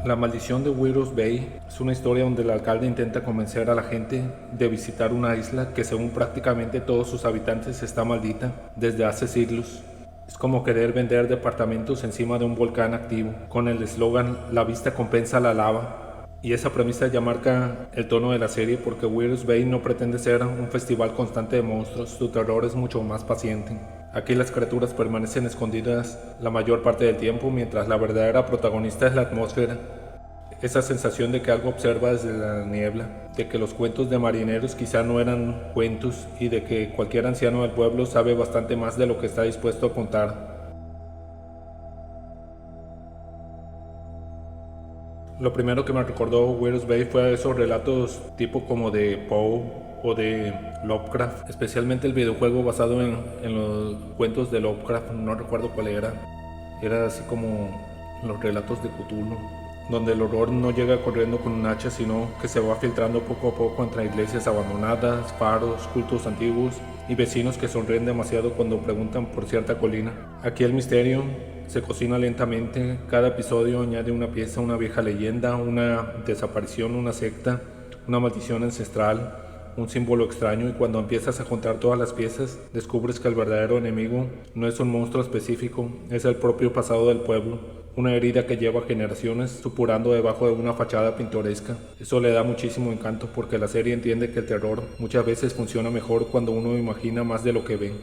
La maldición de Wirrus Bay es una historia donde el alcalde intenta convencer a la gente de visitar una isla que según prácticamente todos sus habitantes está maldita desde hace siglos. Es como querer vender departamentos encima de un volcán activo, con el eslogan "La vista compensa la lava". Y esa premisa ya marca el tono de la serie porque Wirrus Bay no pretende ser un festival constante de monstruos, su terror es mucho más paciente. Aquí las criaturas permanecen escondidas la mayor parte del tiempo, mientras la verdadera protagonista es la atmósfera. Esa sensación de que algo observa desde la niebla, de que los cuentos de marineros quizá no eran cuentos y de que cualquier anciano del pueblo sabe bastante más de lo que está dispuesto a contar. Lo primero que me recordó Wirrus Bay fue a esos relatos tipo como de Poe o de Lovecraft, especialmente el videojuego basado en los cuentos de Lovecraft, no recuerdo cuál era. Era así como los relatos de Cthulhu, donde el horror no llega corriendo con un hacha, sino que se va filtrando poco a poco entre iglesias abandonadas, faros, cultos antiguos y vecinos que sonríen demasiado cuando preguntan por cierta colina. Aquí el misterio se cocina lentamente, cada episodio añade una pieza, una vieja leyenda, una desaparición, una secta, una maldición ancestral, un símbolo extraño, y cuando empiezas a contar todas las piezas, descubres que el verdadero enemigo no es un monstruo específico, es el propio pasado del pueblo, una herida que lleva generaciones supurando debajo de una fachada pintoresca. Eso le da muchísimo encanto porque la serie entiende que el terror muchas veces funciona mejor cuando uno imagina más de lo que ve.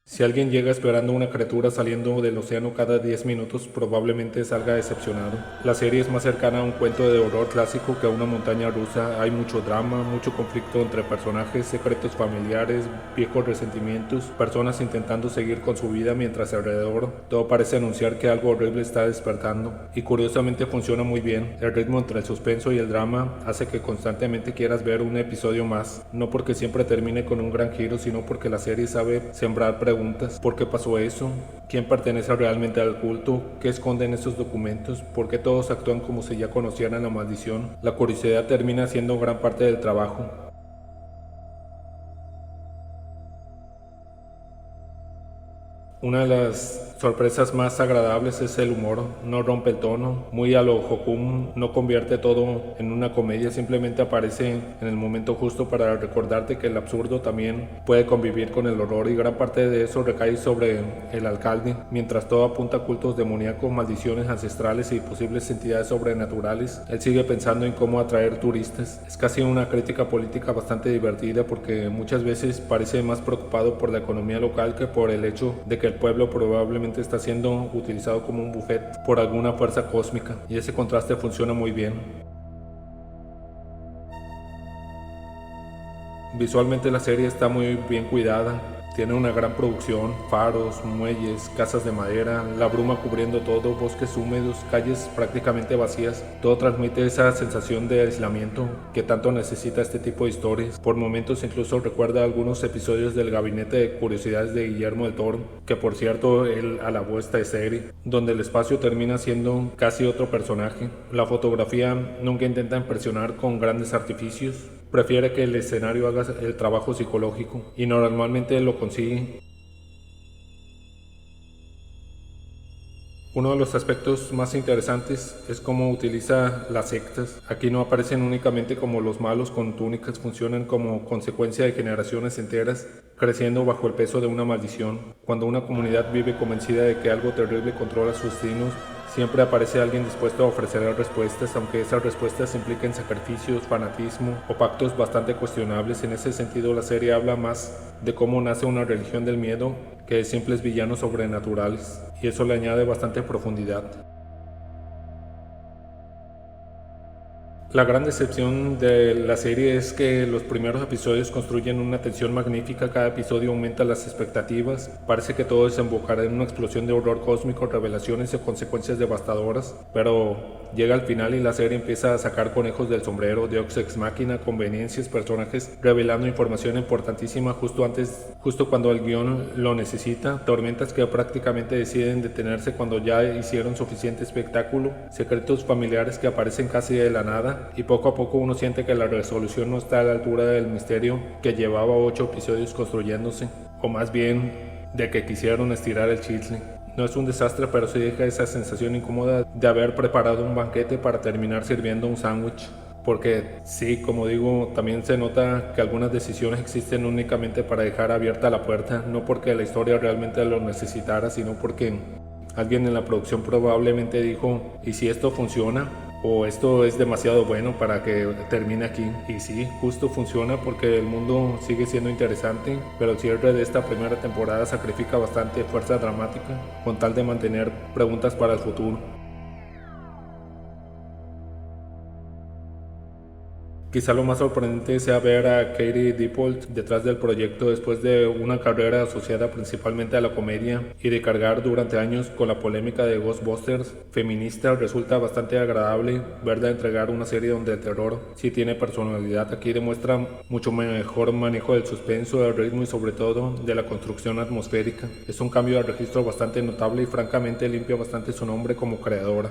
Si alguien llega esperando una criatura saliendo del océano cada 10 minutos, probablemente salga decepcionado. La serie es más cercana a un cuento de horror clásico que a una montaña rusa. Hay mucho drama, mucho conflicto entre personajes, secretos familiares, viejos resentimientos, personas intentando seguir con su vida mientras alrededor todo parece anunciar que algo horrible está despertando. Y curiosamente funciona muy bien. El ritmo entre el suspenso y el drama hace que constantemente quieras ver un episodio más, no porque siempre termine con un gran giro, sino porque la serie sabe sembrar preguntas. ¿Por qué pasó eso? ¿Quién pertenece realmente al culto? ¿Qué esconden esos documentos? ¿Por qué todos actúan como si ya conocieran la maldición? La curiosidad termina siendo gran parte del trabajo. Una de las sorpresas más agradables es el humor, no rompe el tono, muy a lo Hokum, no convierte todo en una comedia, simplemente aparece en el momento justo para recordarte que el absurdo también puede convivir con el horror, y gran parte de eso recae sobre el alcalde, mientras todo apunta a cultos demoníacos, maldiciones ancestrales y posibles entidades sobrenaturales. Él sigue pensando en cómo atraer turistas. Es casi una crítica política bastante divertida porque muchas veces parece más preocupado por la economía local que por el hecho de que el pueblo probablemente está siendo utilizado como un buffet por alguna fuerza cósmica, y ese contraste funciona muy bien. Visualmente la serie está muy bien cuidada, tiene una gran producción, faros, muelles, casas de madera, la bruma cubriendo todo, bosques húmedos, calles prácticamente vacías. Todo transmite esa sensación de aislamiento que tanto necesita este tipo de historias. Por momentos incluso recuerda algunos episodios del Gabinete de Curiosidades de Guillermo del Toro, que por cierto él alabó esta serie, donde el espacio termina siendo casi otro personaje. La fotografía nunca intenta impresionar con grandes artificios, prefiere que el escenario haga el trabajo psicológico, y normalmente lo consigue. Uno de los aspectos más interesantes es cómo utiliza las sectas. Aquí no aparecen únicamente como los malos con túnicas, funcionan como consecuencia de generaciones enteras creciendo bajo el peso de una maldición. Cuando una comunidad vive convencida de que algo terrible controla sus destinos, siempre aparece alguien dispuesto a ofrecer respuestas, aunque esas respuestas impliquen sacrificios, fanatismo o pactos bastante cuestionables. En ese sentido, la serie habla más de cómo nace una religión del miedo que de simples villanos sobrenaturales, y eso le añade bastante profundidad. La gran decepción de la serie es que los primeros episodios construyen una tensión magnífica, cada episodio aumenta las expectativas, parece que todo desembocará en una explosión de horror cósmico, revelaciones y consecuencias devastadoras, pero llega al final y la serie empieza a sacar conejos del sombrero, Deus ex machina, conveniencias, personajes revelando información importantísima justo cuando el guión lo necesita, tormentas que prácticamente deciden detenerse cuando ya hicieron suficiente espectáculo, secretos familiares que aparecen casi de la nada, y poco a poco uno siente que la resolución no está a la altura del misterio que llevaba 8 episodios construyéndose, o más bien de que quisieron estirar el chicle. No es un desastre, pero sí deja esa sensación incómoda de haber preparado un banquete para terminar sirviendo un sándwich. Porque sí, como digo, también se nota que algunas decisiones existen únicamente para dejar abierta la puerta, no porque la historia realmente lo necesitara, sino porque alguien en la producción probablemente dijo, ¿y si esto funciona? O esto es demasiado bueno para que termine aquí. Y sí, justo funciona porque el mundo sigue siendo interesante, pero el cierre de esta primera temporada sacrifica bastante fuerza dramática con tal de mantener preguntas para el futuro. Quizá lo más sorprendente sea ver a Katie Dippold detrás del proyecto después de una carrera asociada principalmente a la comedia y de cargar durante años con la polémica de Ghostbusters feminista. Resulta bastante agradable verla entregar una serie donde el terror sí tiene personalidad. Aquí demuestra mucho mejor manejo del suspenso, del ritmo y sobre todo de la construcción atmosférica. Es un cambio de registro bastante notable y francamente limpia bastante su nombre como creadora.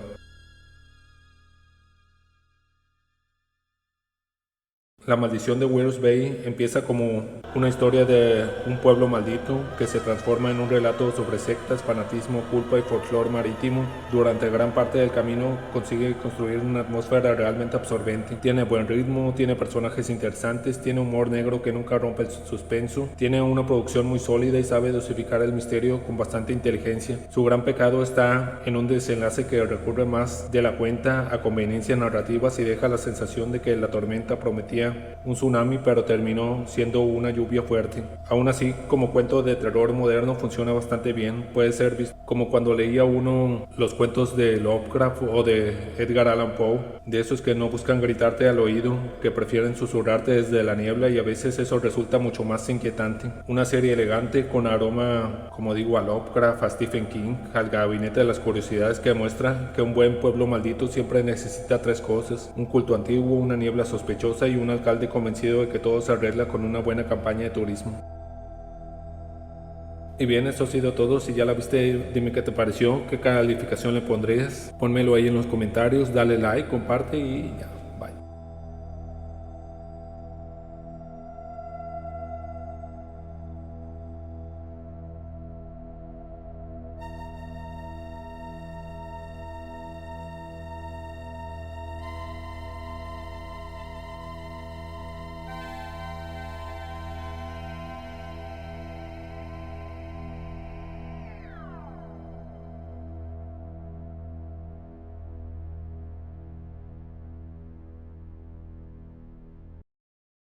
La maldición de Weir's Bay empieza como una historia de un pueblo maldito que se transforma en un relato sobre sectas, fanatismo, culpa y folclore marítimo. Durante gran parte del camino consigue construir una atmósfera realmente absorbente. Tiene buen ritmo, tiene personajes interesantes, tiene humor negro que nunca rompe el suspenso, tiene una producción muy sólida y sabe dosificar el misterio con bastante inteligencia. Su gran pecado está en un desenlace que recurre más de la cuenta a conveniencias narrativas y deja la sensación de que la tormenta prometía un tsunami, pero terminó siendo una lluvia fuerte. Aún así, como cuento de terror moderno funciona bastante bien. Puede ser visto como cuando leía uno los cuentos de Lovecraft o de Edgar Allan Poe, de esos que no buscan gritarte al oído, que prefieren susurrarte desde la niebla, y a veces eso resulta mucho más inquietante. Una serie elegante con aroma, como digo, a Lovecraft, a Stephen King, al gabinete de las curiosidades, que muestra que un buen pueblo maldito siempre necesita tres cosas: un culto antiguo, una niebla sospechosa y un alcalde convencido de que todo se arregla con una buena campaña de turismo. Y bien, eso ha sido todo. Si ya la viste, dime qué te pareció, qué calificación le pondrías. Pónmelo ahí en los comentarios, dale like, comparte y ya.